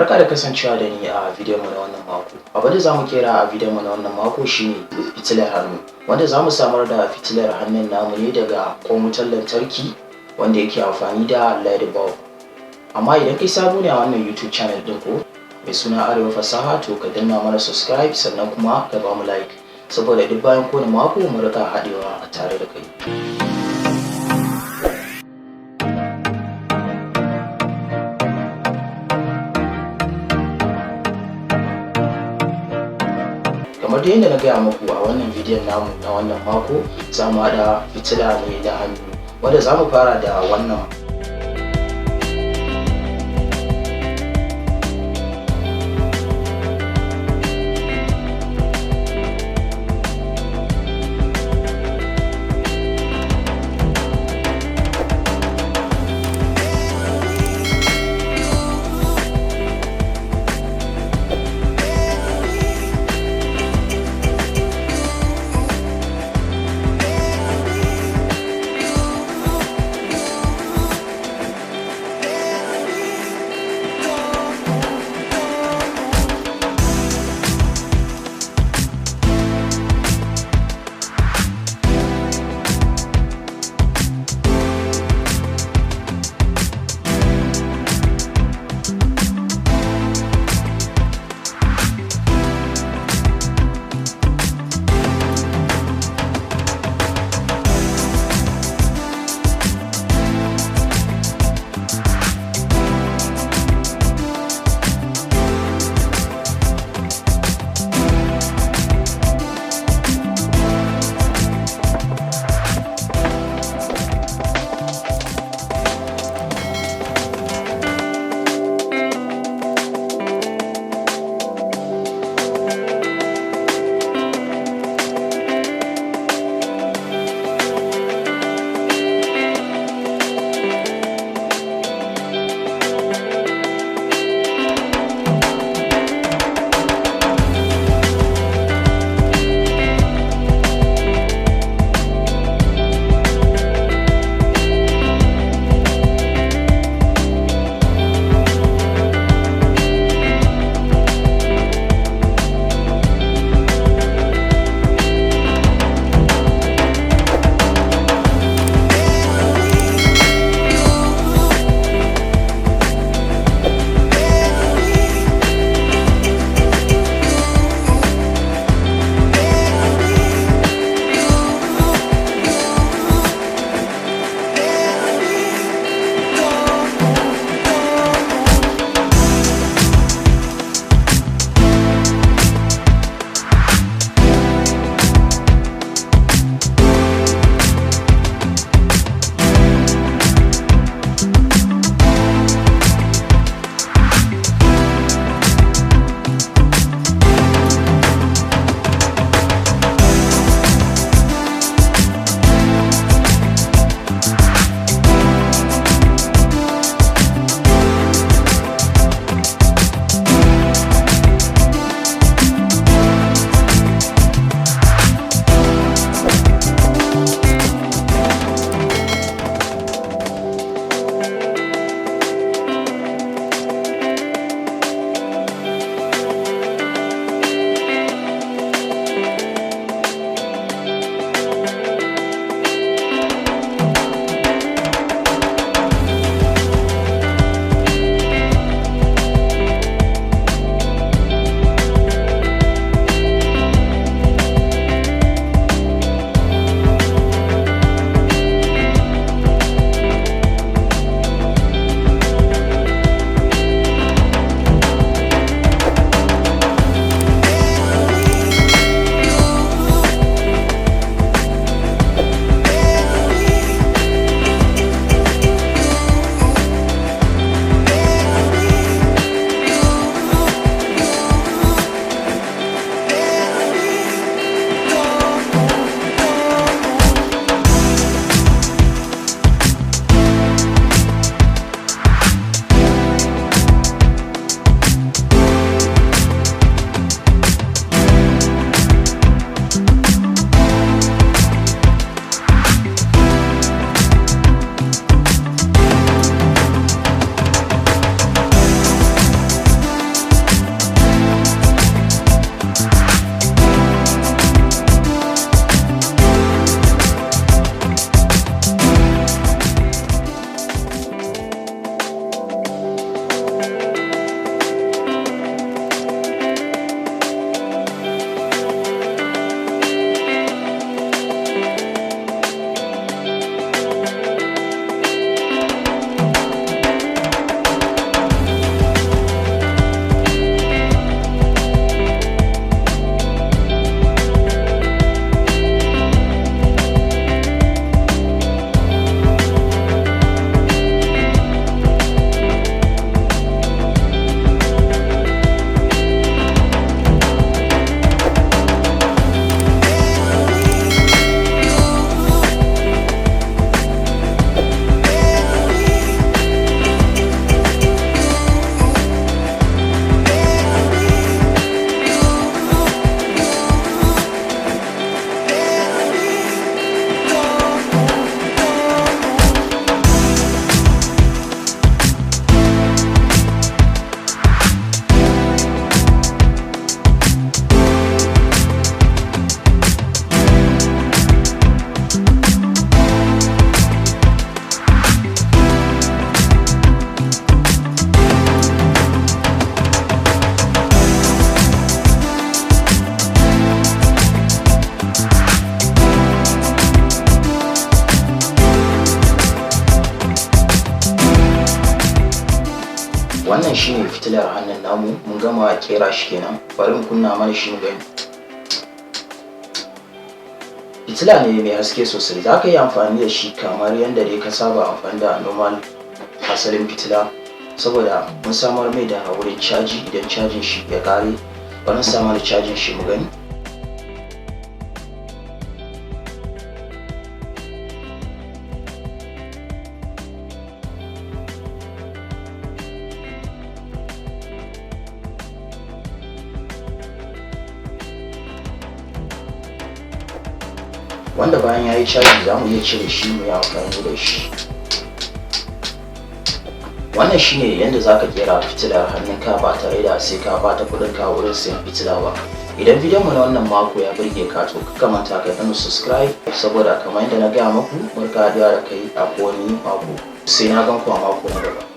Barka da kasancewa da ni a bidiyon mu na wannan mako. Abin da zamu kera a bidiyon mu na wannan mako shine fitilar hannu, wanda zamu samar da fitilar hannun namu ne daga ƙwan wutar lantarki wanda yake amfani da LED bulb. Amma idan kai sabo ne a wannan YouTube channel din ko mai suna Arewa Fasaha, to ka danna mana subscribe sannan kuma ka ba mu like, saboda duk bayan kowane mako mu rika haɗewa a tare da kai. Kamar dai yadda na gaya muku a wannan bidiyon namu na wannan mako, za mu haɗa fitila ne na hannu, wanda za mu fara da wannan. fitilar hannun namu mun gama kera shi kenan. Bari mu kunna mana shi mu gani. Fitila ne mai haske sosai, za ka yi amfani da shi kamar yadda dai ka saba amfani da normal asalin fitila, saboda mun samar mai da wurin caji idan cajin shi ya kare. Bari mu samar da cajin shi mu gani. Wanda bayan ya yi caji za mu iya cire shi mu yi amfani da shi. Wannan shine yadda za ka kera fitilar hannunka ba tare da sai ka bata kuɗin ka wurin sayan fitila ba. Idan bidiyon mu na wannan mako ya burge ka, to ka manta ka yi subscribe, saboda kamar yadda na gaya muku, barka da kai a wani mako. Sai na gan ku a mako na gaba.